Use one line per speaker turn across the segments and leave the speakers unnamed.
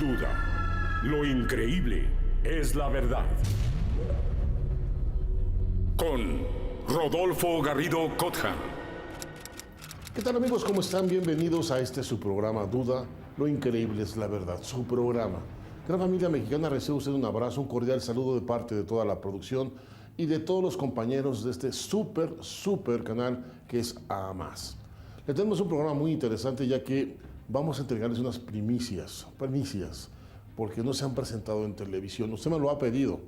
Duda. Lo increíble es la verdad. Con Rodolfo Garrido Cotja.
¿Qué tal, amigos? ¿Cómo están? Bienvenidos a su programa Duda. Lo increíble es la verdad. Su programa. Gran familia mexicana, recibe usted un abrazo, un cordial saludo de parte de toda la producción y de todos los compañeros de este súper canal que es A Más. Le tenemos un programa muy interesante, ya que vamos a entregarles unas primicias, porque no se han presentado en televisión. Usted me lo ha pedido.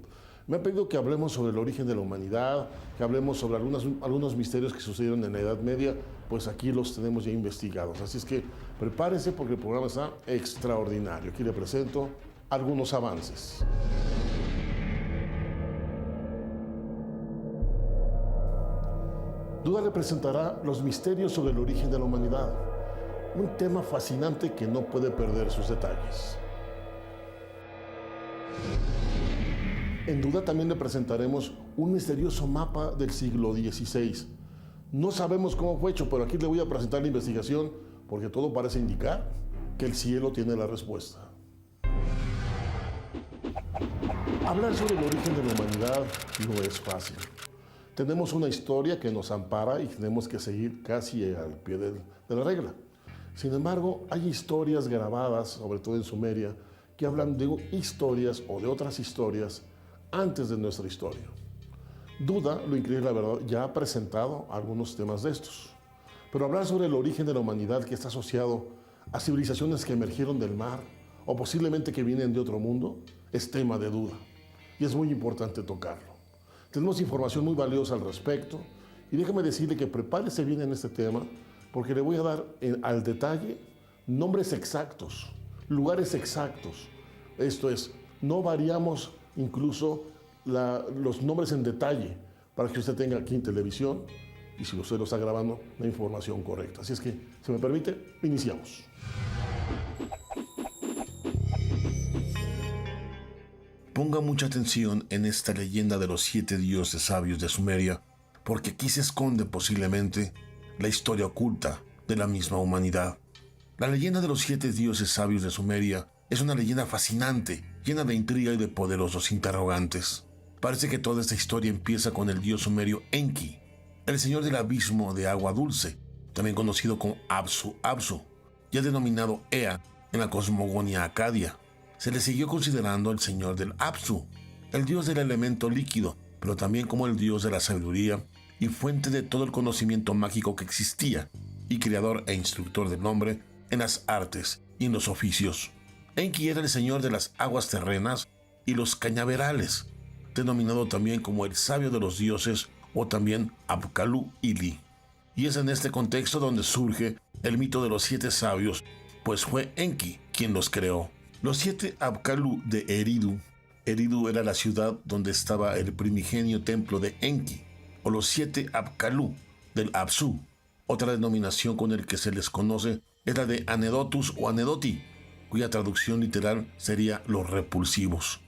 Me ha pedido que hablemos sobre el origen de la humanidad, que hablemos sobre algunos misterios que sucedieron en la Edad Media. Pues aquí los tenemos ya investigados. Así es que prepárese, porque el programa está extraordinario. Aquí le presento algunos avances. Duda le presentará los misterios sobre el origen de la humanidad, un tema fascinante que no puede perder sus detalles. En Duda también le presentaremos un misterioso mapa del siglo XVI. No sabemos cómo fue hecho, pero aquí le voy a presentar la investigación, porque todo parece indicar que el cielo tiene la respuesta. Hablar sobre el origen de la humanidad no es fácil. Tenemos una historia que nos ampara y tenemos que seguir casi al pie de la regla. Sin embargo, hay historias grabadas, sobre todo en Sumeria, que hablan de historias o de otras historias antes de nuestra historia. Duda, lo increíble, la verdad, ya ha presentado algunos temas de estos. Pero hablar sobre el origen de la humanidad, que está asociado a civilizaciones que emergieron del mar o posiblemente que vienen de otro mundo, es tema de duda. Y es muy importante tocarlo. Tenemos información muy valiosa al respecto, y déjame decirle que prepárese bien en este tema, porque le voy a dar al detalle nombres exactos, lugares exactos. Esto es, no variamos incluso los nombres en detalle, para que usted tenga aquí en televisión, y si usted lo está grabando, la información correcta. Así es que, si me permite, iniciamos.
Ponga mucha atención en esta leyenda de los 7 dioses sabios de Sumeria, porque aquí se esconde posiblemente la historia oculta de la misma humanidad. La leyenda de los 7 dioses sabios de Sumeria es una leyenda fascinante, llena de intriga y de poderosos interrogantes. Parece que toda esta historia empieza con el dios sumerio Enki, el señor del abismo de agua dulce, también conocido como Apsu, ya denominado Ea en la cosmogonía acadia. Se le siguió considerando el señor del Apsu, el dios del elemento líquido, pero también como el dios de la sabiduría y fuente de todo el conocimiento mágico que existía, y creador e instructor del hombre en las artes y en los oficios. Enki era el señor de las aguas terrenas y los cañaverales, denominado también como el sabio de los dioses o también Apkallu-ili. Y es en este contexto donde surge el mito de los 7 sabios, pues fue Enki quien los creó. Los 7 Apkallu de Eridu era la ciudad donde estaba el primigenio templo de Enki, o los 7 Apkallu del Apsu. Otra denominación con el que se les conoce es la de Anedotus o Anedoti, cuya traducción literal sería los repulsivos.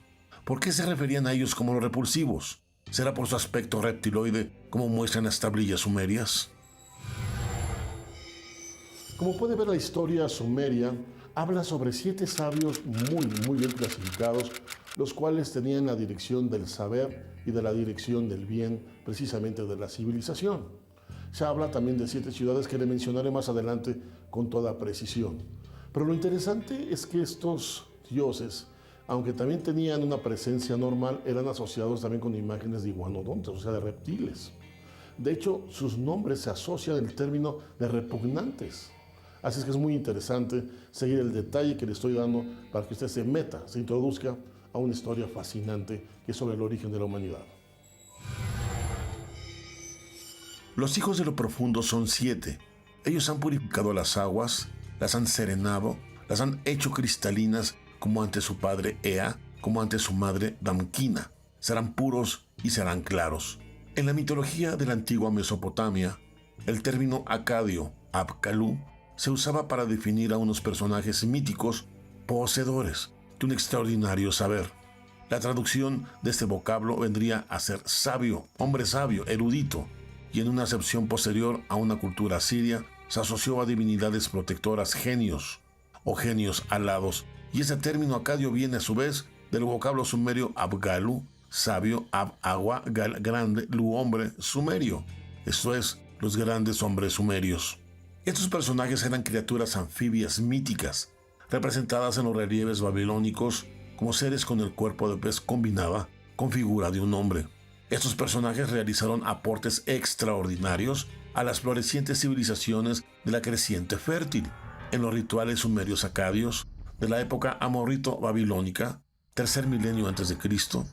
¿Por qué se referían a ellos como los repulsivos? ¿Será por su aspecto reptiloide, como muestran las tablillas sumerias?
Como puede ver, la historia sumeria habla sobre 7 sabios muy bien clasificados, los cuales tenían la dirección del saber y de la dirección del bien, precisamente de la civilización. Se habla también de 7 ciudades que le mencionaré más adelante con toda precisión. Pero lo interesante es que estos dioses, aunque también tenían una presencia normal, eran asociados también con imágenes de iguanodontes, o sea, de reptiles. De hecho, sus nombres se asocian al término de repugnantes. Así es que es muy interesante seguir el detalle que le estoy dando para que usted se introduzca a una historia fascinante que es sobre el origen de la humanidad.
Los hijos de lo profundo son 7. Ellos han purificado las aguas, las han serenado, las han hecho cristalinas como ante su padre Ea, como ante su madre Damkina. Serán puros y serán claros. En la mitología de la antigua Mesopotamia, el término acadio, Apkallu, se usaba para definir a unos personajes míticos poseedores de un extraordinario saber. La traducción de este vocablo vendría a ser sabio, hombre sabio, erudito, y en una acepción posterior a una cultura asiria se asoció a divinidades protectoras, genios o genios alados y ese término acadio viene a su vez del vocablo sumerio Abgalu, sabio, Ab, agua, Gal, grande, Lu, hombre, sumerio. Esto es, los grandes hombres sumerios. Estos personajes eran criaturas anfibias míticas, representadas en los relieves babilónicos como seres con el cuerpo de pez combinada con figura de un hombre. Estos personajes realizaron aportes extraordinarios a las florecientes civilizaciones de la creciente fértil, en los rituales sumerios acadios de la época amorrito-babilónica, tercer milenio antes de Cristo.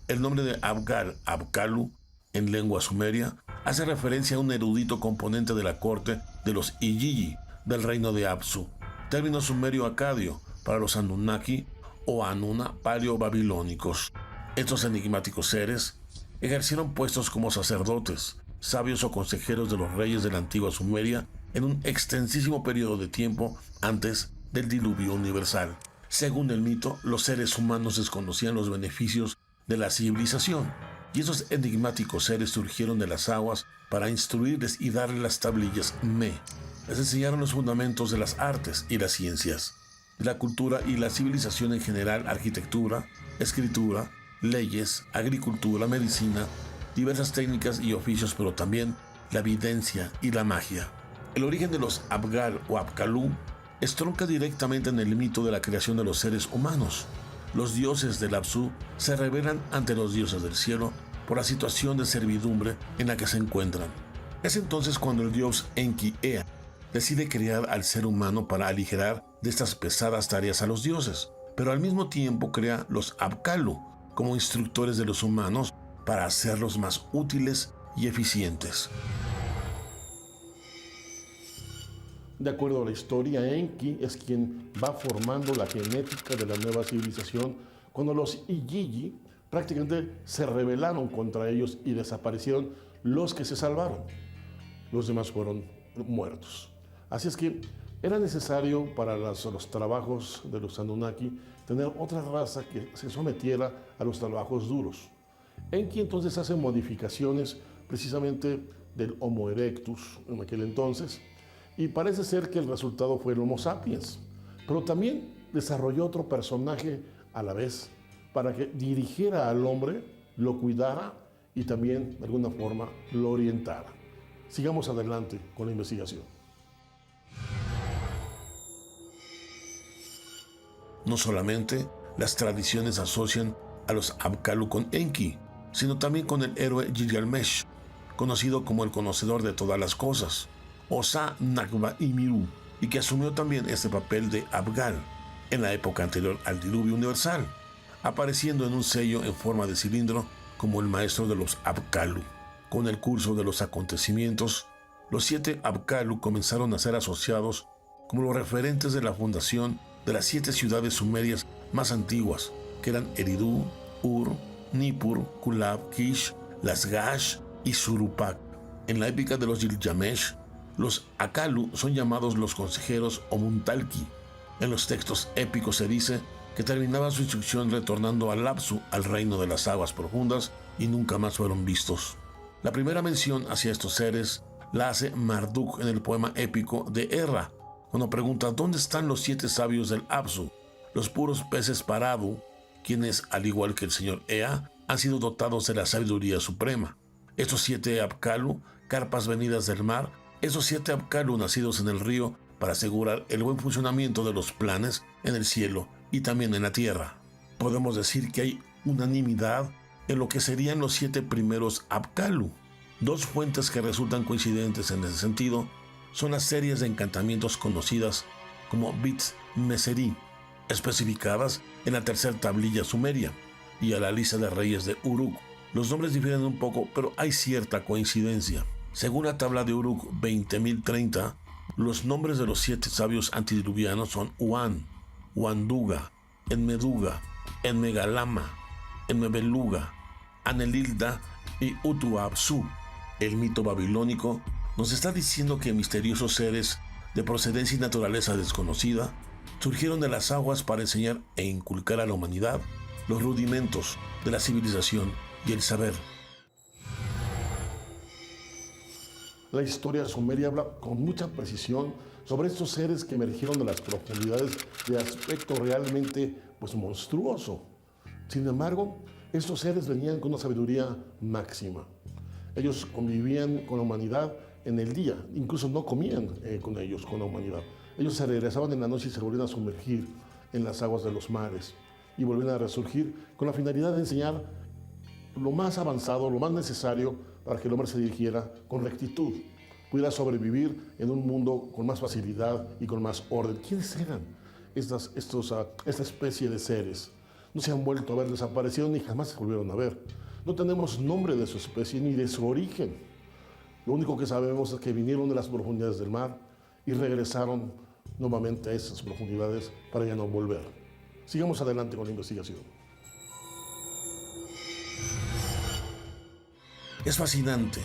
El nombre de Abgal, Abkalu, en lengua sumeria, hace referencia a un erudito componente de la corte de los Igigi del reino de Apsu, término sumerio acadio para los Anunnaki o Anuna paleo-babilónicos. Estos enigmáticos seres ejercieron puestos como sacerdotes, sabios o consejeros de los reyes de la antigua Sumeria en un extensísimo periodo de tiempo antes del diluvio universal. Según el mito, los seres humanos desconocían los beneficios de la civilización, y esos enigmáticos seres surgieron de las aguas para instruirles y darles las tablillas Me. Les enseñaron los fundamentos de las artes y las ciencias, de la cultura y la civilización en general, arquitectura, escritura, leyes, agricultura, medicina, diversas técnicas y oficios, pero también la videncia y la magia. El origen de los Abgal o Abkalu estronca directamente en el mito de la creación de los seres humanos. Los dioses del Apsu se rebelan ante los dioses del cielo por la situación de servidumbre en la que se encuentran. Es entonces cuando el dios Enki-Ea decide crear al ser humano para aligerar de estas pesadas tareas a los dioses, pero al mismo tiempo crea los Abkalu como instructores de los humanos para hacerlos más útiles y eficientes.
De acuerdo a la historia, Enki es quien va formando la genética de la nueva civilización cuando los Igigi prácticamente se rebelaron contra ellos y desaparecieron los que se salvaron. Los demás fueron muertos. Así es que era necesario para los trabajos de los Anunnaki tener otra raza que se sometiera a los trabajos duros. Enki entonces hace modificaciones precisamente del Homo erectus en aquel entonces, y parece ser que el resultado fue el Homo sapiens, pero también desarrolló otro personaje a la vez para que dirigiera al hombre, lo cuidara y también de alguna forma lo orientara. Sigamos adelante con la investigación.
No solamente las tradiciones asocian a los Abkalu con Enki, sino también con el héroe Gilgamesh, conocido como el conocedor de todas las cosas, Osa Nakba Imiru, y que asumió también este papel de Abgal en la época anterior al diluvio universal, apareciendo en un sello en forma de cilindro como el maestro de los Abkalu. Con el curso de los acontecimientos, los 7 Abkalu comenzaron a ser asociados como los referentes de la fundación de las 7 ciudades sumerias más antiguas, que eran Eridu, Ur, Nippur, Kulab, Kish, Lasgash y Surupak. En la épica de los Gilgamesh, los Akalu son llamados los consejeros o Muntalki. En los textos épicos se dice que terminaban su instrucción retornando al Apsu, al reino de las aguas profundas, y nunca más fueron vistos. La primera mención hacia estos seres la hace Marduk en el poema épico de Erra, cuando pregunta dónde están los 7 sabios del Apsu, los puros peces Paradu, quienes, al igual que el señor Ea, han sido dotados de la sabiduría suprema. Estos 7 Abkalu, carpas venidas del mar, esos 7 Abkalu nacidos en el río para asegurar el buen funcionamiento de los planes en el cielo y también en la tierra. Podemos decir que hay unanimidad en lo que serían los 7 primeros Abkalu. 2 fuentes que resultan coincidentes en ese sentido son las series de encantamientos conocidas como Bit Meseri, especificadas en la tercera tablilla sumeria, y a la lista de reyes de Uruk. Los nombres difieren un poco, pero hay cierta coincidencia. Según la tabla de Uruk 20.030, los nombres de los 7 sabios antidiluvianos son Uan, Uanduga, Enmeduga, Enmegalama, Enmebeluga, Anelilda y Utuapsu. El mito babilónico nos está diciendo que misteriosos seres de procedencia y naturaleza desconocida surgieron de las aguas para enseñar e inculcar a la humanidad los rudimentos de la civilización y el saber.
La historia sumeria habla con mucha precisión sobre estos seres que emergieron de las profundidades de aspecto realmente monstruoso. Sin embargo, estos seres venían con una sabiduría máxima. Ellos convivían con la humanidad en el día, incluso no comían con ellos, con la humanidad. Ellos se regresaban en la noche y se volvían a sumergir en las aguas de los mares y volvían a resurgir con la finalidad de enseñar lo más avanzado, lo más necesario para que el hombre se dirigiera con rectitud, pudiera sobrevivir en un mundo con más facilidad y con más orden. ¿Quiénes eran esta especie de seres? No se han vuelto a ver, desaparecieron y jamás se volvieron a ver. No tenemos nombre de su especie ni de su origen. Lo único que sabemos es que vinieron de las profundidades del mar y regresaron nuevamente a esas profundidades para ya no volver. Sigamos adelante con la investigación.
Es fascinante.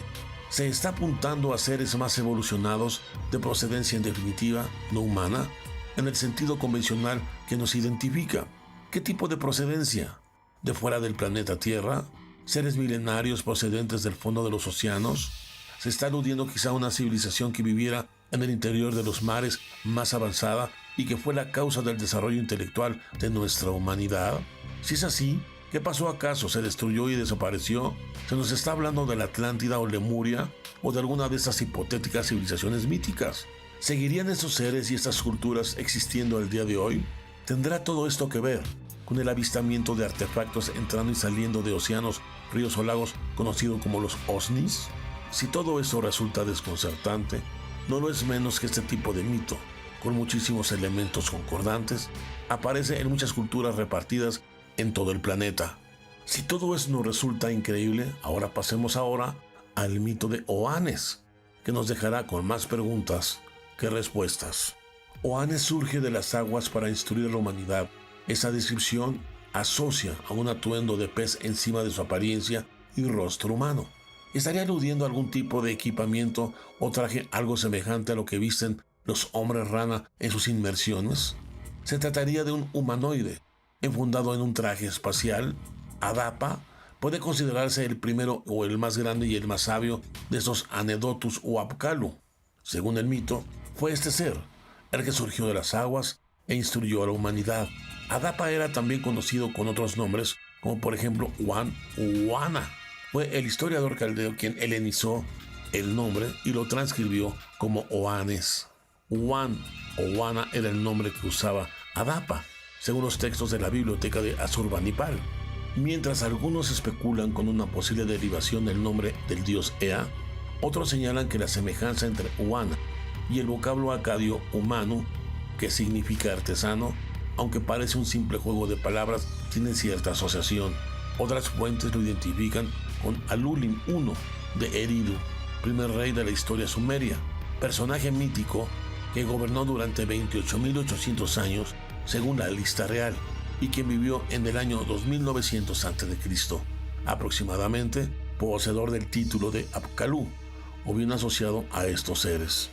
Se está apuntando a seres más evolucionados, de procedencia en definitiva no humana, en el sentido convencional que nos identifica. ¿Qué tipo de procedencia? ¿De fuera del planeta Tierra? ¿Seres milenarios procedentes del fondo de los océanos? ¿Se está aludiendo quizá a una civilización que viviera en el interior de los mares más avanzada y que fue la causa del desarrollo intelectual de nuestra humanidad? Si es así, ¿qué pasó acaso? ¿Se destruyó y desapareció? ¿Se nos está hablando de la Atlántida o Lemuria o de alguna de estas hipotéticas civilizaciones míticas? ¿Seguirían estos seres y estas culturas existiendo al día de hoy? ¿Tendrá todo esto que ver con el avistamiento de artefactos entrando y saliendo de océanos, ríos o lagos conocidos como los OVNIs? Si todo eso resulta desconcertante, no lo es menos que este tipo de mito, con muchísimos elementos concordantes, aparece en muchas culturas repartidas en todo el planeta. Si todo eso nos resulta increíble, ahora pasemos al mito de Oannes, que nos dejará con más preguntas que respuestas. Oannes surge de las aguas para instruir a la humanidad. Esa descripción asocia a un atuendo de pez encima de su apariencia y rostro humano. ¿Estaría aludiendo a algún tipo de equipamiento o traje algo semejante a lo que visten los hombres rana en sus inmersiones? ¿Se trataría de un humanoide enfundado en un traje espacial? Adapa puede considerarse el primero o el más grande y el más sabio de estos Anedotus o Apkallu. Según el mito, fue este ser el que surgió de las aguas e instruyó a la humanidad. Adapa era también conocido con otros nombres, como por ejemplo Uan o Uana. Fue el historiador caldeo quien helenizó el nombre y lo transcribió como Oannes. Uan o Uana era el nombre que usaba Adapa, según los textos de la biblioteca de Asurbanipal. Mientras algunos especulan con una posible derivación del nombre del dios Ea, otros señalan que la semejanza entre Uana y el vocablo acadio humano, que significa artesano, aunque parece un simple juego de palabras, tiene cierta asociación. Otras fuentes lo identifican con Alulim I de Eridu, primer rey de la historia sumeria, personaje mítico que gobernó durante 28.800 años según la lista real y quien vivió en el año 2900 a.C., aproximadamente, poseedor del título de Apkallu, o bien asociado a estos seres.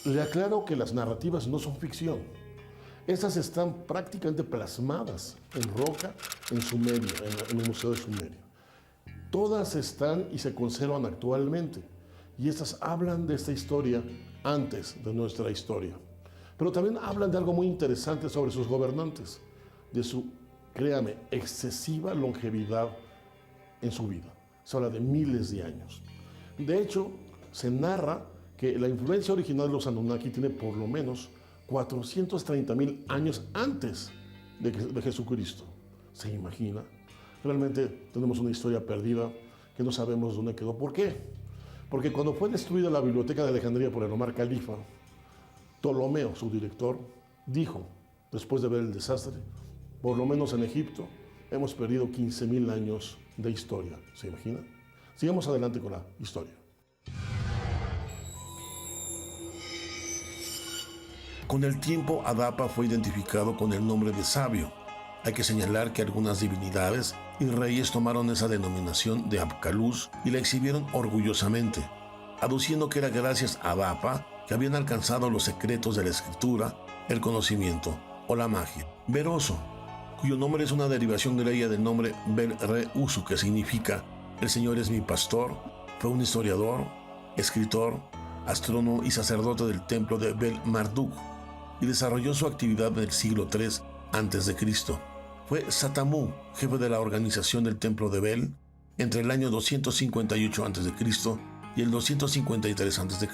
Le aclaro que las narrativas no son ficción. Estas están prácticamente plasmadas en roca en Sumeria, en el Museo de Sumeria. Todas están y se conservan actualmente. Y estas hablan de esta historia antes de nuestra historia. Pero también hablan de algo muy interesante sobre sus gobernantes, de su, créame, excesiva longevidad en su vida. Se habla de miles de años. De hecho, se narra que la influencia original de los Anunnaki tiene por lo menos 430.000 años antes de Jesucristo. ¿Se imagina? Realmente tenemos una historia perdida que no sabemos dónde quedó. ¿Por qué? Porque cuando fue destruida la biblioteca de Alejandría por el Omar Califa, Ptolomeo, su director, dijo, después de ver el desastre, por lo menos en Egipto hemos perdido 15.000 años de historia. ¿Se imagina? Sigamos adelante con la historia.
Con el tiempo, Adapa fue identificado con el nombre de sabio. Hay que señalar que algunas divinidades y reyes tomaron esa denominación de Apkallus y la exhibieron orgullosamente, aduciendo que era gracias a Adapa que habían alcanzado los secretos de la escritura, el conocimiento o la magia. Beroso, cuyo nombre es una derivación griega del nombre Bel-Re-Usu, que significa el Señor es mi pastor, fue un historiador, escritor, astrónomo y sacerdote del templo de Bel Marduk, y desarrolló su actividad en el siglo III a.C. Fue Satamú, jefe de la organización del templo de Bel, entre el año 258 a.C. y el 253 a.C.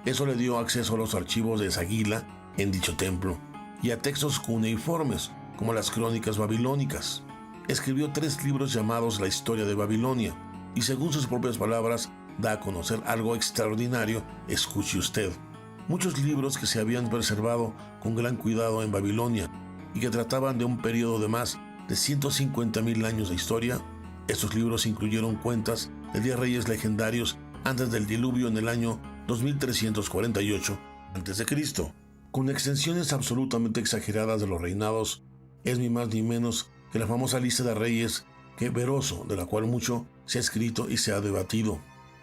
Eso le dio acceso a los archivos de Sagila en dicho templo y a textos cuneiformes como las crónicas babilónicas. Escribió 3 libros llamados La Historia de Babilonia y, según sus propias palabras, da a conocer algo extraordinario. Escuche usted. Muchos libros que se habían preservado con gran cuidado en Babilonia y que trataban de un periodo de más de 150.000 años de historia. Estos libros incluyeron cuentas de 10 reyes legendarios antes del diluvio en el año 2348 a.C., con extensiones absolutamente exageradas de los reinados. Es ni más ni menos que la famosa lista de reyes que Beroso, de la cual mucho se ha escrito y se ha debatido.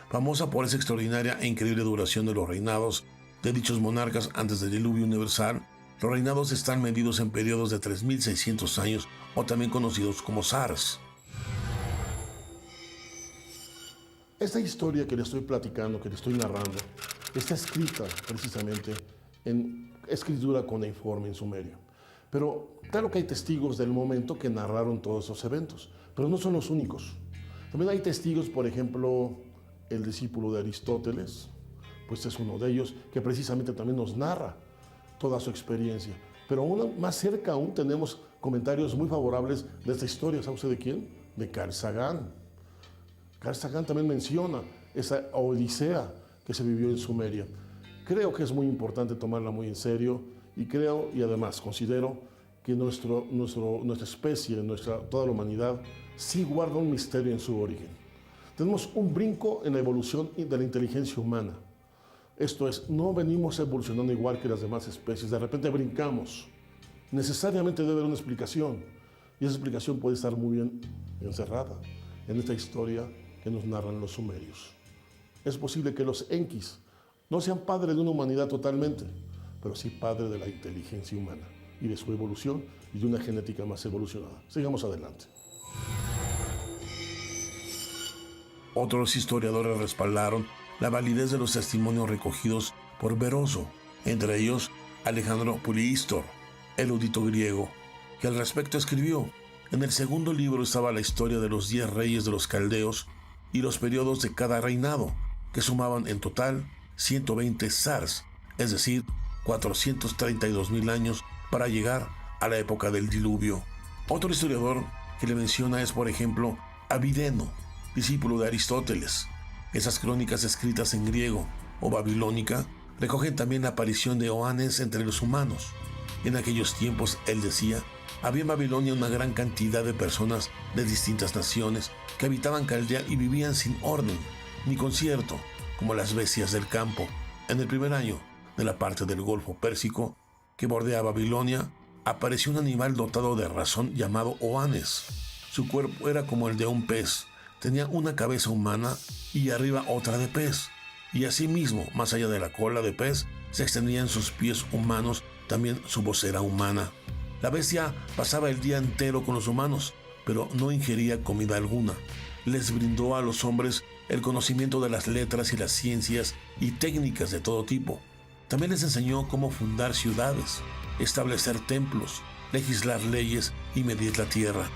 Famosa por esa extraordinaria e increíble duración de los reinados de dichos monarcas antes del diluvio universal, los reinados están medidos en periodos de 3.600 años, o también conocidos como zars.
Esta historia que le estoy platicando, que le estoy narrando, está escrita precisamente en escritura cuneiforme en sumerio. Pero claro que hay testigos del momento que narraron todos esos eventos, pero no son los únicos. También hay testigos, por ejemplo, el discípulo de Aristóteles, pues es uno de ellos, que precisamente también nos narra toda su experiencia. Pero aún más cerca aún tenemos comentarios muy favorables de esta historia. ¿Sabe usted de quién? De Carl Sagan. Carl Sagan también menciona esa odisea que se vivió en Sumeria. Creo que es muy importante tomarla muy en serio y creo, y además considero, que nuestra especie, toda la humanidad, sí guarda un misterio en su origen. Tenemos un brinco en la evolución de la inteligencia humana. Esto es, no venimos evolucionando igual que las demás especies, de repente brincamos. Necesariamente debe haber una explicación, y esa explicación puede estar muy bien encerrada en esta historia que nos narran los sumerios. Es posible que los Enquis no sean padres de una humanidad totalmente, pero sí padres de la inteligencia humana y de su evolución y de una genética más evolucionada. Sigamos adelante.
Otros historiadores respaldaron la validez de los testimonios recogidos por Beroso, entre ellos Alejandro Pulihistor, erudito griego, que al respecto escribió: en el segundo libro estaba la historia de los 10 reyes de los caldeos y los periodos de cada reinado, que sumaban en total 120 zars, es decir, 432.000 años para llegar a la época del diluvio. Otro historiador que le menciona es, por ejemplo, Avideno, discípulo de Aristóteles. Esas crónicas escritas en griego o babilónica recogen también la aparición de Oannes entre los humanos. En aquellos tiempos, él decía, había en Babilonia una gran cantidad de personas de distintas naciones que habitaban Caldea y vivían sin orden ni concierto, como las bestias del campo. En el primer año de la parte del Golfo Pérsico que bordea Babilonia, apareció un animal dotado de razón llamado Oannes. Su cuerpo era como el de un pez, tenía una cabeza humana y arriba otra de pez, y asimismo, más allá de la cola de pez, se extendían sus pies humanos, también su vocera humana. La bestia pasaba el día entero con los humanos, pero no ingería comida alguna. Les brindó a los hombres el conocimiento de las letras y las ciencias y técnicas de todo tipo. También les enseñó cómo fundar ciudades, establecer templos, legislar leyes y medir la tierra.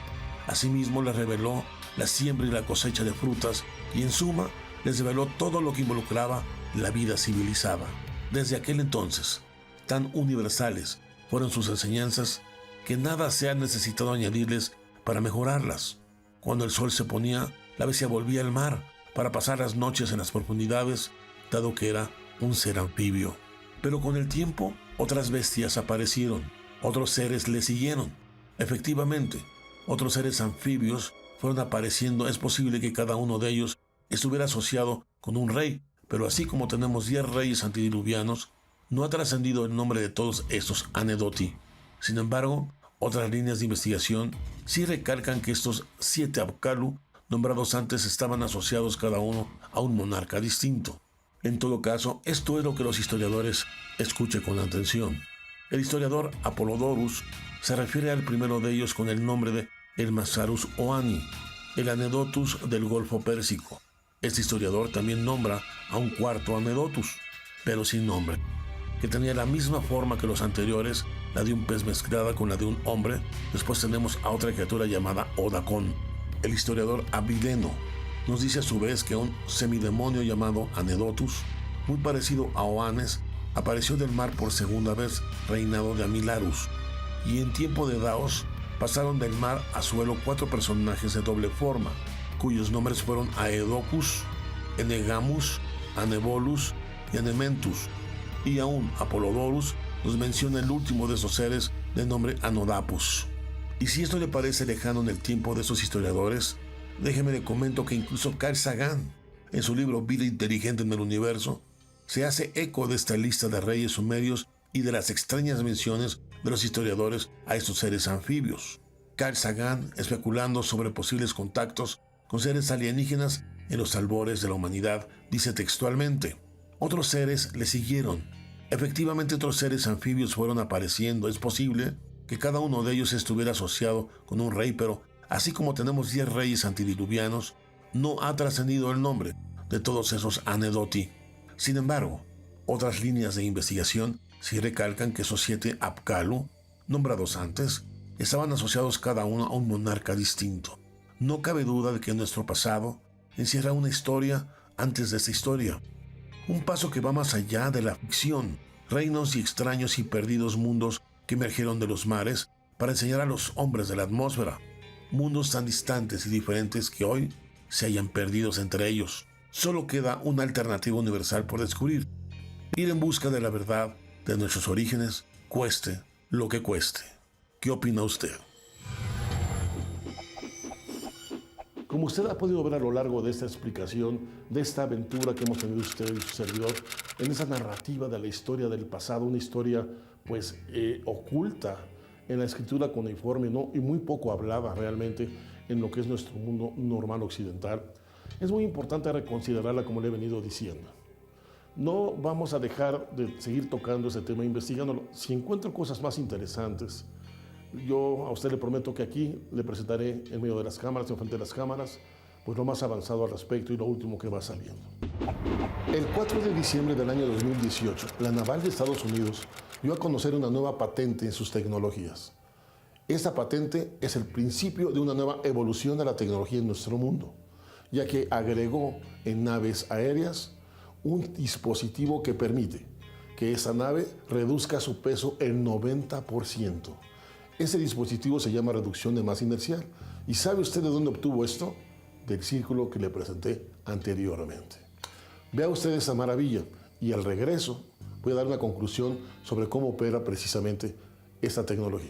Asimismo les reveló la siembra y la cosecha de frutas y, en suma, les reveló todo lo que involucraba la vida civilizada. Desde aquel entonces, tan universales fueron sus enseñanzas que nada se ha necesitado añadirles para mejorarlas. Cuando el sol se ponía, la bestia volvía al mar para pasar las noches en las profundidades, dado que era un ser anfibio. Pero con el tiempo, otras bestias aparecieron, otros seres le siguieron. Efectivamente, otros seres anfibios fueron apareciendo. Es posible que cada uno de ellos estuviera asociado con un rey, pero así como tenemos 10 reyes antediluvianos, no ha trascendido el nombre de todos estos anedoti. Sin embargo, otras líneas de investigación sí recalcan que estos 7 Apkallu nombrados antes estaban asociados cada uno a un monarca distinto. En todo caso, esto es lo que los historiadores escuchen con atención. El historiador Apolodorus se refiere al primero de ellos con el nombre de el Masarus Oani, el Anedotus del Golfo Pérsico. Este historiador también nombra a un cuarto Anedotus, pero sin nombre, que tenía la misma forma que los anteriores, la de un pez mezclada con la de un hombre. Después tenemos a otra criatura llamada Odacón. El historiador Avileno nos dice a su vez que un semidemonio llamado Anedotus, muy parecido a Oannes, apareció del mar por segunda vez, reinado de Amilarus, y en tiempo de Daos pasaron del mar a suelo 4 personajes de doble forma, cuyos nombres fueron Aedocus, Enegamus, Anebolus y Anementus, y aún Apolodorus nos menciona el último de esos seres de nombre Anodapus. Y si esto le parece lejano en el tiempo de esos historiadores, déjeme le comento que incluso Carl Sagan, en su libro Vida inteligente en el universo, se hace eco de esta lista de reyes sumerios y de las extrañas menciones de los historiadores a estos seres anfibios. Carl Sagan, especulando sobre posibles contactos con seres alienígenas en los albores de la humanidad, dice textualmente: otros seres le siguieron. Efectivamente, otros seres anfibios fueron apareciendo. Es posible que cada uno de ellos estuviera asociado con un rey, pero así como tenemos 10 reyes antediluvianos, no ha trascendido el nombre de todos esos Anedoti. Sin embargo, otras líneas de investigación sí recalcan que esos 7 Apkallu, nombrados antes, estaban asociados cada uno a un monarca distinto. No cabe duda de que nuestro pasado encierra una historia antes de esta historia. Un paso que va más allá de la ficción. Reinos y extraños y perdidos mundos que emergieron de los mares para enseñar a los hombres de la atmósfera. Mundos tan distantes y diferentes que hoy se hallan perdidos entre ellos. Solo queda una alternativa universal por descubrir: ir en busca de la verdad de nuestros orígenes, cueste lo que cueste. ¿Qué opina usted?
Como usted ha podido ver a lo largo de esta explicación, de esta aventura que hemos tenido usted y su servidor, en esa narrativa de la historia del pasado, una historia pues oculta en la escritura cuneiforme, ¿no? Y muy poco hablada realmente en lo que es nuestro mundo normal occidental, es muy importante reconsiderarla, como le he venido diciendo. No vamos a dejar de seguir tocando ese tema, investigándolo. Si encuentro cosas más interesantes, yo a usted le prometo que aquí le presentaré en medio de las cámaras, en frente de las cámaras, pues lo más avanzado al respecto y lo último que va saliendo. El 4 de diciembre del año 2018, la Naval de Estados Unidos dio a conocer una nueva patente en sus tecnologías. Esta patente es el principio de una nueva evolución de la tecnología en nuestro mundo, ya que agregó en naves aéreas un dispositivo que permite que esa nave reduzca su peso el 90%. Ese dispositivo se llama reducción de masa inercial. ¿Y sabe usted de dónde obtuvo esto? Del círculo que le presenté anteriormente. Vea usted esa maravilla y al regreso voy a dar una conclusión sobre cómo opera precisamente esta tecnología.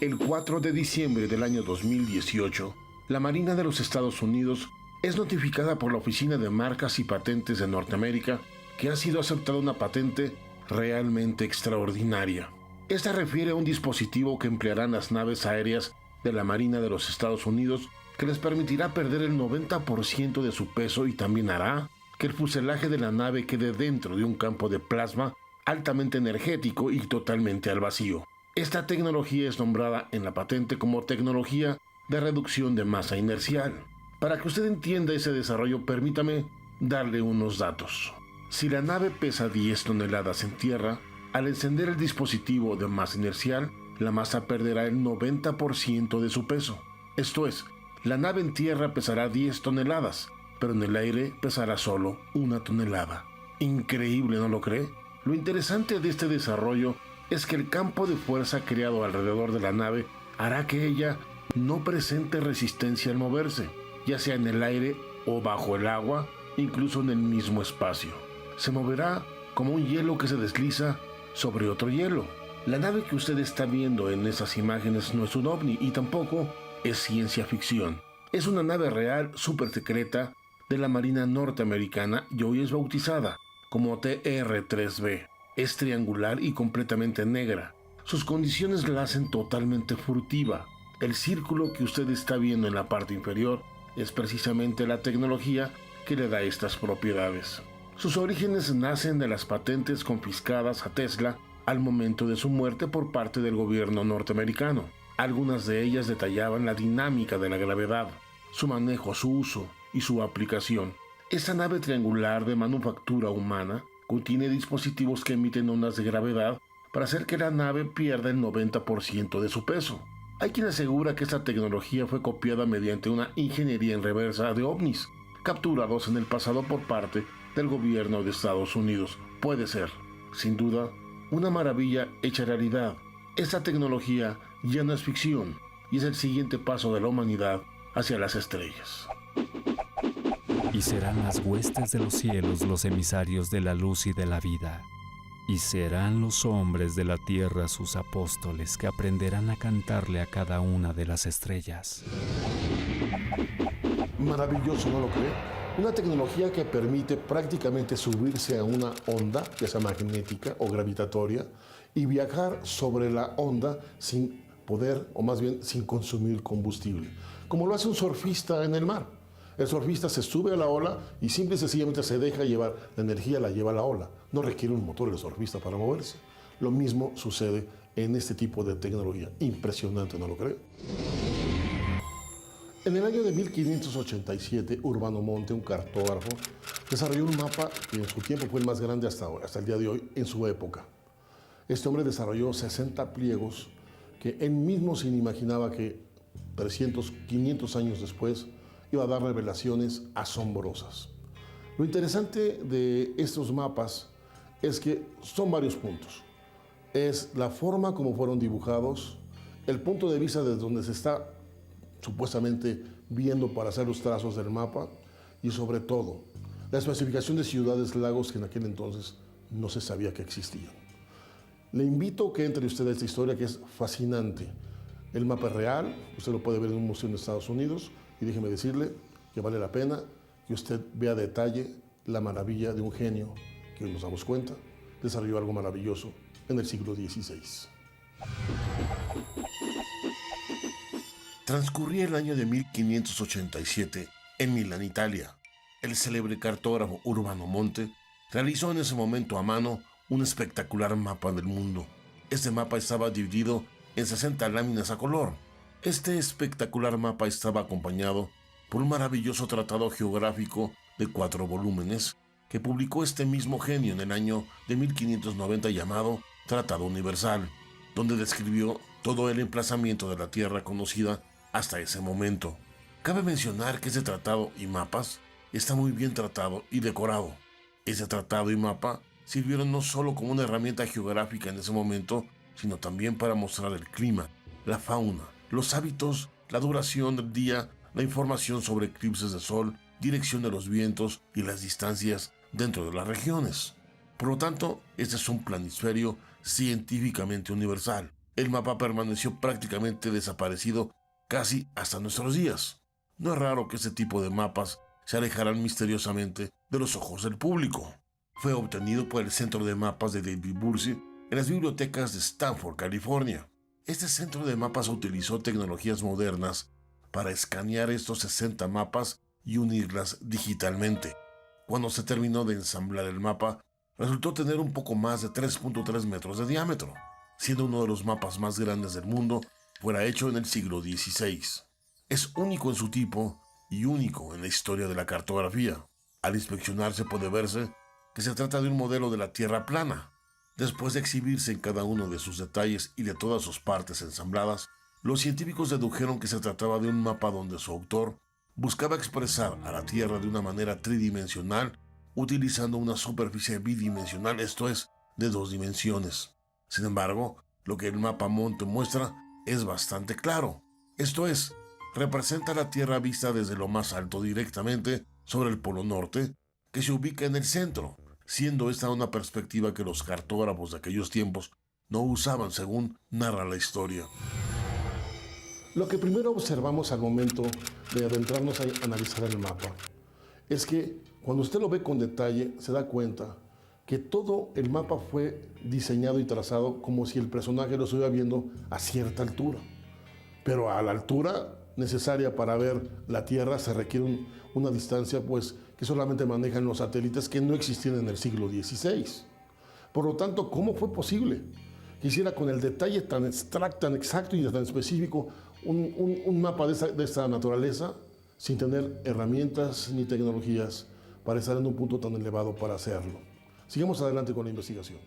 El 4 de diciembre del año 2018, la Marina de los Estados Unidos es notificada por la Oficina de Marcas y Patentes de Norteamérica que ha sido aceptada una patente realmente extraordinaria. Esta refiere a un dispositivo que emplearán las naves aéreas de la Marina de los Estados Unidos, que les permitirá perder el 90% de su peso y también hará que el fuselaje de la nave quede dentro de un campo de plasma altamente energético y totalmente al vacío. Esta tecnología es nombrada en la patente como tecnología de reducción de masa inercial. Para que usted entienda ese desarrollo, permítame darle unos datos. Si la nave pesa 10 toneladas en tierra, al encender el dispositivo de masa inercial, la masa perderá el 90% de su peso. Esto es, la nave en tierra pesará 10 toneladas, pero en el aire pesará solo 1 tonelada. Increíble, ¿no lo cree? Lo interesante de este desarrollo es que el campo de fuerza creado alrededor de la nave hará que ella no presente resistencia al moverse, ya sea en el aire o bajo el agua, incluso en el mismo espacio. Se moverá como un hielo que se desliza sobre otro hielo. La nave que usted está viendo en esas imágenes no es un ovni y tampoco es ciencia ficción. Es una nave real súper secreta de la Marina norteamericana y hoy es bautizada como TR-3B. Es triangular y completamente negra. Sus condiciones la hacen totalmente furtiva. El círculo que usted está viendo en la parte inferior es precisamente la tecnología que le da estas propiedades. Sus orígenes nacen de las patentes confiscadas a Tesla al momento de su muerte por parte del gobierno norteamericano. Algunas de ellas detallaban la dinámica de la gravedad, su manejo, su uso y su aplicación. Esta nave triangular de manufactura humana contiene dispositivos que emiten ondas de gravedad para hacer que la nave pierda el 90% de su peso. Hay quien asegura que esta tecnología fue copiada mediante una ingeniería en reversa de ovnis, capturados en el pasado por parte del gobierno de Estados Unidos. Puede ser, sin duda, una maravilla hecha realidad. Esta tecnología ya no es ficción y es el siguiente paso de la humanidad hacia las estrellas.
Y serán las huestes de los cielos los emisarios de la luz y de la vida. Y serán los hombres de la tierra sus apóstoles que aprenderán a cantarle a cada una de las estrellas.
Maravilloso, ¿no lo cree? Una tecnología que permite prácticamente subirse a una onda, ya sea magnética o gravitatoria, y viajar sobre la onda sin poder, o más bien sin consumir combustible, como lo hace un surfista en el mar. El surfista se sube a la ola y simple y sencillamente se deja llevar. La energía la lleva la ola. No requiere un motor el surfista para moverse. Lo mismo sucede en este tipo de tecnología. Impresionante, ¿no lo cree? En el año de 1587, Urbano Monte, un cartógrafo, desarrolló un mapa que en su tiempo fue el más grande hasta el día de hoy, en su época. Este hombre desarrolló 60 pliegos que él mismo se imaginaba que 300, 500 años después iba a dar revelaciones asombrosas. Lo interesante de estos mapas es que son varios puntos. Es la forma como fueron dibujados, el punto de vista desde donde se está supuestamente viendo para hacer los trazos del mapa y sobre todo la especificación de ciudades, lagos que en aquel entonces no se sabía que existían. Le invito a que entre usted a esta historia que es fascinante. El mapa es real, usted lo puede ver en un museo en Estados Unidos y déjeme decirle que vale la pena que usted vea a detalle la maravilla de un genio que hoy nos damos cuenta desarrolló algo maravilloso en el siglo XVI.
Transcurría el año de 1587 en Milán, Italia. El célebre cartógrafo Urbano Monte realizó en ese momento a mano un espectacular mapa del mundo. Este mapa estaba dividido en 60 láminas a color. Este espectacular mapa estaba acompañado por un maravilloso tratado geográfico de 4 volúmenes que publicó este mismo genio en el año de 1590 llamado Tratado Universal, donde describió todo el emplazamiento de la Tierra conocida hasta ese momento. Cabe mencionar que este tratado y mapas está muy bien tratado y decorado. Este tratado y mapa sirvieron no solo como una herramienta geográfica en ese momento, sino también para mostrar el clima, la fauna, los hábitos, la duración del día, la información sobre eclipses de sol, dirección de los vientos y las distancias dentro de las regiones. Por lo tanto, este es un planisferio científicamente universal. El mapa permaneció prácticamente desaparecido casi hasta nuestros días. No es raro que este tipo de mapas se alejaran misteriosamente de los ojos del público. Fue obtenido por el Centro de Mapas de David Bursey en las bibliotecas de Stanford, California. Este centro de mapas utilizó tecnologías modernas para escanear estos 60 mapas y unirlas digitalmente. Cuando se terminó de ensamblar el mapa, resultó tener un poco más de 3.3 metros de diámetro, siendo uno de los mapas más grandes del mundo fuera hecho en el siglo XVI. Es único en su tipo y único en la historia de la cartografía. Al inspeccionarse puede verse que se trata de un modelo de la Tierra plana. Después de exhibirse en cada uno de sus detalles y de todas sus partes ensambladas, los científicos dedujeron que se trataba de un mapa donde su autor buscaba expresar a la Tierra de una manera tridimensional utilizando una superficie bidimensional, esto es, de 2 dimensiones. Sin embargo, lo que el mapa Monte muestra es bastante claro. Esto es, representa la Tierra vista desde lo más alto directamente sobre el Polo Norte, que se ubica en el centro, siendo esta una perspectiva que los cartógrafos de aquellos tiempos no usaban según narra la historia.
Lo que primero observamos al momento de adentrarnos a analizar el mapa es que cuando usted lo ve con detalle se da cuenta que todo el mapa fue diseñado y trazado como si el personaje lo estuviera viendo a cierta altura. Pero a la altura necesaria para ver la Tierra se requiere una distancia pues, que solamente manejan los satélites que no existían en el siglo XVI. Por lo tanto, ¿cómo fue posible que hiciera con el detalle tan exacto y tan específico un mapa de esta naturaleza sin tener herramientas ni tecnologías para estar en un punto tan elevado para hacerlo? Sigamos adelante con la investigación.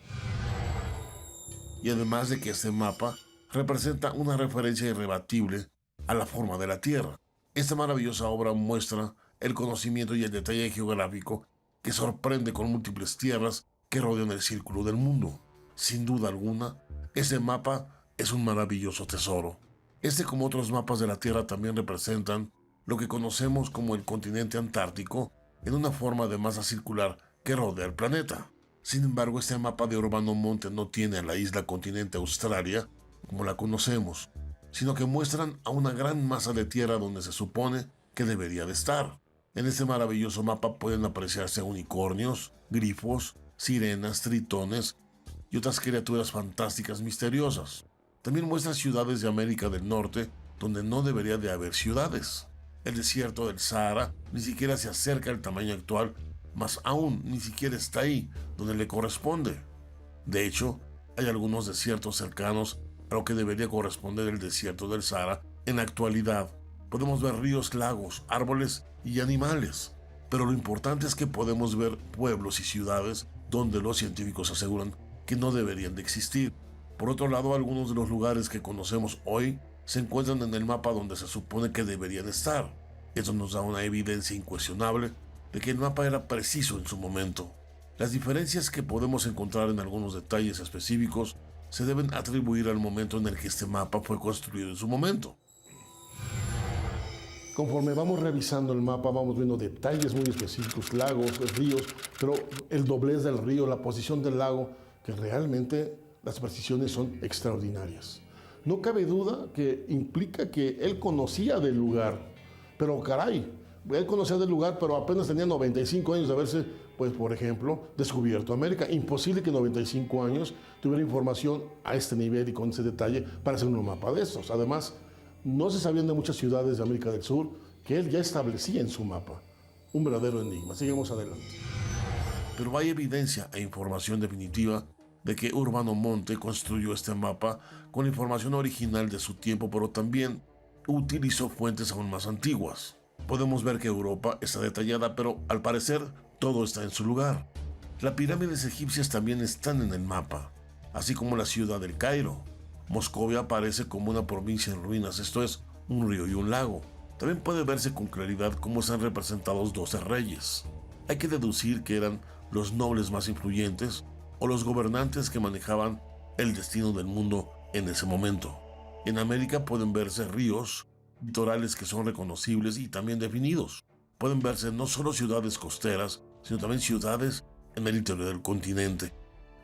Y además de que este mapa representa una referencia irrebatible a la forma de la Tierra, esta maravillosa obra muestra el conocimiento y el detalle geográfico que sorprende con múltiples tierras que rodean el círculo del mundo. Sin duda alguna, este mapa es un maravilloso tesoro. Este, como otros mapas de la Tierra, también representan lo que conocemos como el continente antártico en una forma de masa circular que rodea el planeta. Sin embargo, este mapa de Urbano Monte no tiene a la isla continente Australia como la conocemos, sino que muestran a una gran masa de tierra donde se supone que debería de estar. En este maravilloso mapa pueden apreciarse unicornios, grifos, sirenas, tritones y otras criaturas fantásticas misteriosas. También muestra ciudades de América del Norte donde no debería de haber ciudades. El desierto del Sahara ni siquiera se acerca al tamaño actual, más aún ni siquiera está ahí donde le corresponde. De hecho, hay algunos desiertos cercanos a lo que debería corresponder el desierto del Sahara en la actualidad. Podemos ver ríos, lagos, árboles y animales, pero lo importante es que podemos ver pueblos y ciudades donde los científicos aseguran que no deberían de existir. Por otro lado, algunos de los lugares que conocemos hoy se encuentran en el mapa donde se supone que deberían estar. Esto nos da una evidencia incuestionable de que el mapa era preciso en su momento. Las diferencias que podemos encontrar en algunos detalles específicos se deben atribuir al momento en el que este mapa fue construido en su momento.
Conforme vamos revisando el mapa, vamos viendo detalles muy específicos, lagos, ríos, pero el doblez del río, la posición del lago, que realmente las precisiones son extraordinarias. No cabe duda que implica que él conocía del lugar, pero caray, él conocía del lugar, pero apenas tenía 95 años de haberse, pues por ejemplo, descubierto América. Imposible que en 95 años tuviera información a este nivel y con ese detalle para hacer un mapa de estos. Además, no se sabían de muchas ciudades de América del Sur que él ya establecía en su mapa. Un verdadero enigma. Sigamos adelante.
Pero hay evidencia e información definitiva de que Urbano Monte construyó este mapa con la información original de su tiempo, pero también utilizó fuentes aún más antiguas. Podemos ver que Europa está detallada, pero al parecer todo está en su lugar. Las pirámides egipcias también están en el mapa, así como la ciudad del Cairo. Moscovia aparece como una provincia en ruinas, esto es, un río y un lago. También puede verse con claridad cómo están representados 12 reyes. Hay que deducir que eran los nobles más influyentes o los gobernantes que manejaban el destino del mundo en ese momento. En América pueden verse ríos, litorales que son reconocibles y también definidos. Pueden verse no solo ciudades costeras, sino también ciudades en el interior del continente.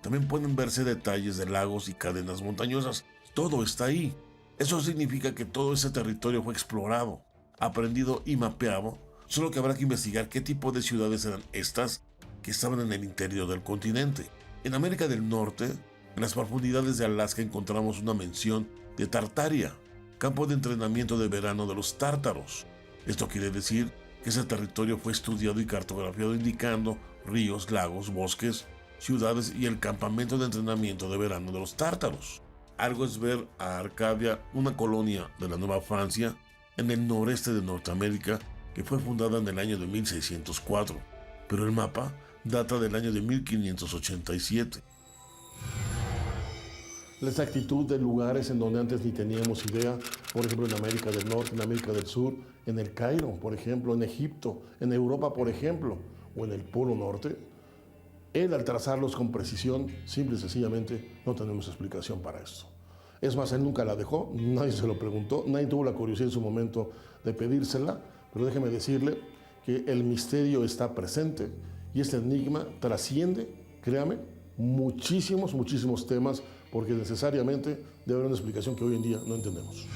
También pueden verse detalles de lagos y cadenas montañosas. Todo está ahí. Eso significa que todo ese territorio fue explorado, aprendido y mapeado, solo que habrá que investigar qué tipo de ciudades eran estas que estaban en el interior del continente. En América del Norte, en las profundidades de Alaska encontramos una mención de Tartaria, campo de entrenamiento de verano de los tártaros. Esto quiere decir que ese territorio fue estudiado y cartografiado indicando ríos, lagos, bosques, ciudades y el campamento de entrenamiento de verano de los tártaros. Algo es ver a Arcadia, una colonia de la Nueva Francia en el noreste de Norteamérica que fue fundada en el año de 1604, pero el mapa data del año de 1587.
La exactitud de lugares en donde antes ni teníamos idea, por ejemplo en América del Norte, en América del Sur, en el Cairo, por ejemplo, en Egipto, en Europa, por ejemplo, o en el Polo Norte, él al trazarlos con precisión, simple y sencillamente no tenemos explicación para esto. Es más, él nunca la dejó, nadie se lo preguntó, nadie tuvo la curiosidad en su momento de pedírsela, pero déjeme decirle que el misterio está presente y este enigma trasciende, créame, muchísimos temas, porque necesariamente debe haber una explicación que hoy en día no entendemos.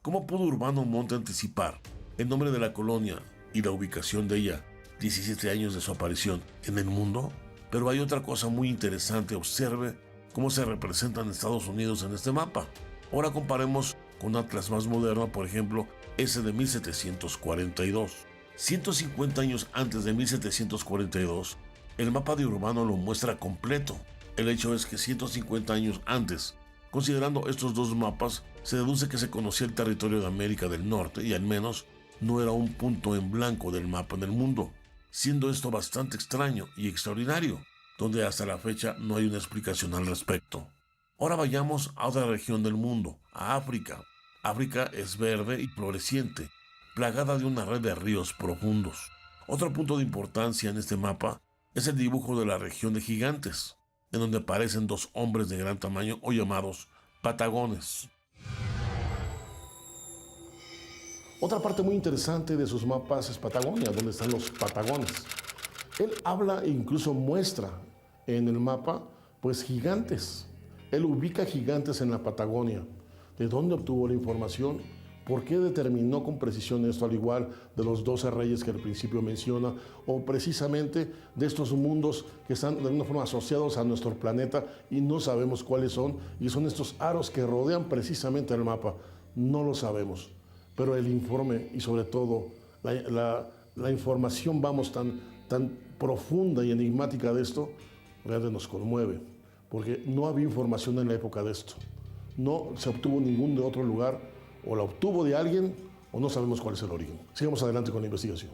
¿Cómo pudo Urbano Monte anticipar el nombre de la colonia y la ubicación de ella 17 años de su aparición en el mundo? Pero hay otra cosa muy interesante, observe cómo se representan Estados Unidos en este mapa. Ahora comparemos con un atlas más moderno, por ejemplo, ese de 1742. 150 años antes de 1742, el mapa de Urbano lo muestra completo. El hecho es que 150 años antes, considerando estos dos mapas, se deduce que se conocía el territorio de América del Norte y al menos no era un punto en blanco del mapa en el mundo, siendo esto bastante extraño y extraordinario, donde hasta la fecha no hay una explicación al respecto. Ahora vayamos a otra región del mundo, a África. África es verde y floreciente, plagada de una red de ríos profundos. Otro punto de importancia en este mapa es el dibujo de la región de Gigantes, en donde aparecen dos hombres de gran tamaño o llamados patagones.
Otra parte muy interesante de sus mapas es Patagonia, donde están los patagones. Él habla e incluso muestra en el mapa, pues, gigantes. Él ubica gigantes en la Patagonia. ¿De dónde obtuvo la información? ¿Por qué determinó con precisión esto, al igual de los 12 reyes que al principio menciona, o precisamente de estos mundos que están de alguna forma asociados a nuestro planeta y no sabemos cuáles son, y son estos aros que rodean precisamente el mapa? No lo sabemos, pero el informe y sobre todo la información, vamos, tan profunda y enigmática de esto, realmente nos conmueve, porque no había información en la época de esto. No se obtuvo ningún de otro lugar, o la obtuvo de alguien, o no sabemos cuál es el origen. Sigamos adelante con la investigación.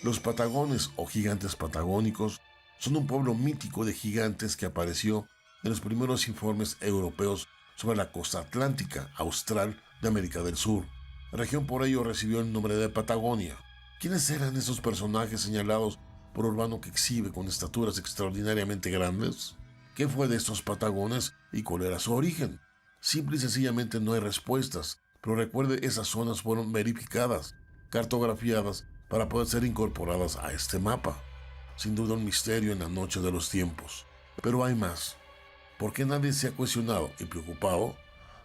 Los patagones o gigantes patagónicos son un pueblo mítico de gigantes que apareció en los primeros informes europeos sobre la costa atlántica austral de América del Sur. La región por ello recibió el nombre de Patagonia. ¿Quiénes eran esos personajes señalados por Urbano que exhibe con estaturas extraordinariamente grandes? ¿Qué fue de estos patagones y cuál era su origen? Simple y sencillamente no hay respuestas, pero recuerde, esas zonas fueron verificadas, cartografiadas para poder ser incorporadas a este mapa. Sin duda un misterio en la noche de los tiempos. Pero hay más. ¿Por qué nadie se ha cuestionado y preocupado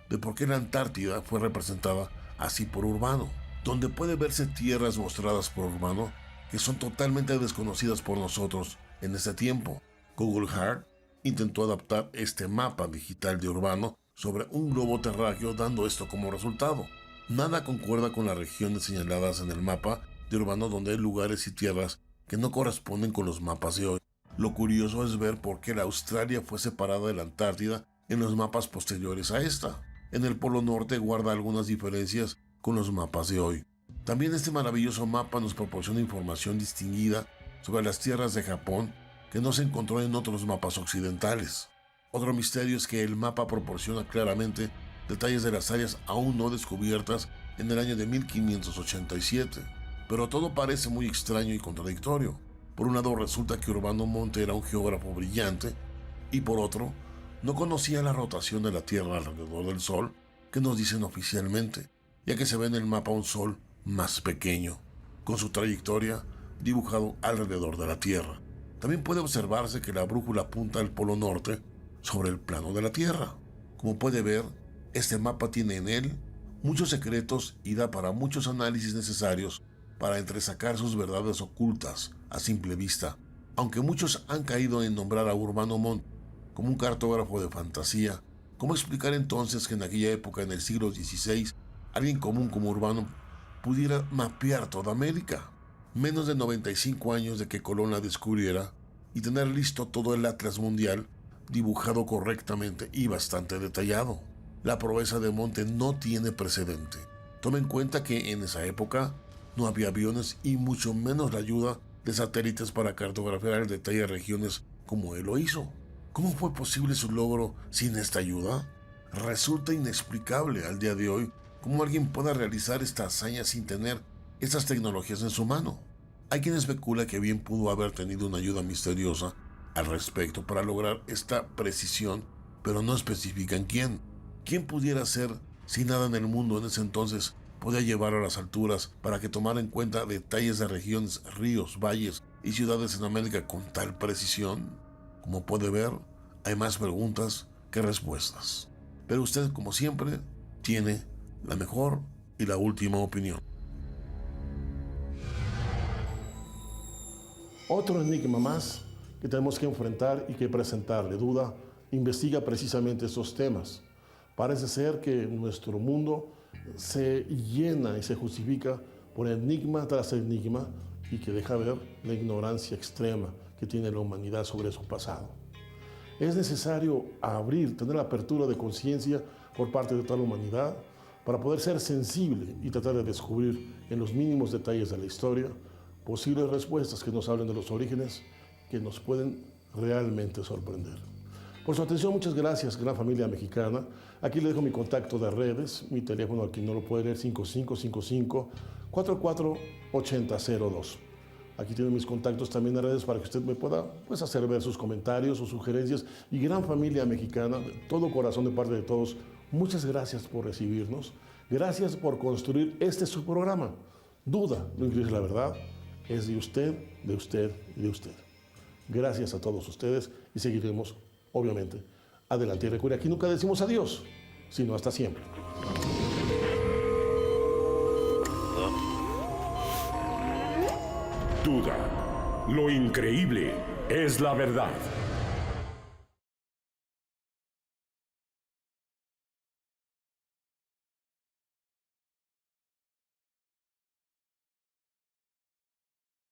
de por qué la Antártida fue representada así por Urbano? Donde puede verse tierras mostradas por Urbano que son totalmente desconocidas por nosotros en este tiempo. Google Earth intentó adaptar este mapa digital de Urbano sobre un globo terráqueo, dando esto como resultado. Nada concuerda con las regiones señaladas en el mapa de Urbano, donde hay lugares y tierras que no corresponden con los mapas de hoy. Lo curioso es ver por qué la Australia fue separada de la Antártida en los mapas posteriores a esta. En el Polo Norte guarda algunas diferencias con los mapas de hoy. También este maravilloso mapa nos proporciona información distinguida sobre las tierras de Japón que no se encontró en otros mapas occidentales. Otro misterio es que el mapa proporciona claramente detalles de las áreas aún no descubiertas en el año de 1587. Pero todo parece muy extraño y contradictorio. Por un lado resulta que Urbano Monte era un geógrafo brillante y por otro no conocía la rotación de la Tierra alrededor del Sol que nos dicen oficialmente, ya que se ve en el mapa un Sol más pequeño, con su trayectoria dibujado alrededor de la Tierra. También puede observarse que la brújula apunta al Polo Norte sobre el plano de la Tierra. Como puede ver, este mapa tiene en él muchos secretos y da para muchos análisis necesarios para entresacar sus verdades ocultas a simple vista. Aunque muchos han caído en nombrar a Urbano Montt como un cartógrafo de fantasía, ¿cómo explicar entonces que en aquella época, en el siglo XVI, alguien común como Urbano pudiera mapear toda América? Menos de 95 años de que Colón la descubriera y tener listo todo el Atlas Mundial dibujado correctamente y bastante detallado. La proeza de Monte no tiene precedente. Tome en cuenta que en esa época no había aviones y mucho menos la ayuda de satélites para cartografiar el detalle de regiones como él lo hizo. ¿Cómo fue posible su logro sin esta ayuda? Resulta inexplicable al día de hoy cómo alguien pueda realizar esta hazaña sin tener estas tecnologías en su mano. Hay quien especula que bien pudo haber tenido una ayuda misteriosa al respecto para lograr esta precisión, pero no especifican quién. ¿Quién pudiera ser si nada en el mundo en ese entonces podía llevar a las alturas para que tomara en cuenta detalles de regiones, ríos, valles y ciudades en América con tal precisión? Como puede ver, hay más preguntas que respuestas. Pero usted, como siempre, tiene la mejor y la última opinión.
Otro enigma más que tenemos que enfrentar y que presentarle. Duda investiga precisamente estos temas. Parece ser que nuestro mundo se llena y se justifica por enigma tras enigma y que deja ver la ignorancia extrema que tiene la humanidad sobre su pasado. Es necesario tener la apertura de conciencia por parte de toda la humanidad para poder ser sensible y tratar de descubrir en los mínimos detalles de la historia posibles respuestas que nos hablen de los orígenes que nos pueden realmente sorprender. Por su atención, muchas gracias, gran familia mexicana. Aquí le dejo mi contacto de redes, mi teléfono, aquí no lo puede leer, 5555-448002. Aquí tienen mis contactos también en redes para que usted me pueda hacer ver sus comentarios, sus sugerencias. Y gran familia mexicana, de todo corazón, de parte de todos, muchas gracias por recibirnos. Gracias por construir este su programa. Duda, lo increíble, la verdad, es de usted, de usted y de usted. Gracias a todos ustedes y seguiremos, obviamente, adelante. Y recuerde, aquí nunca decimos adiós, sino hasta siempre.
Duda, lo increíble es la verdad.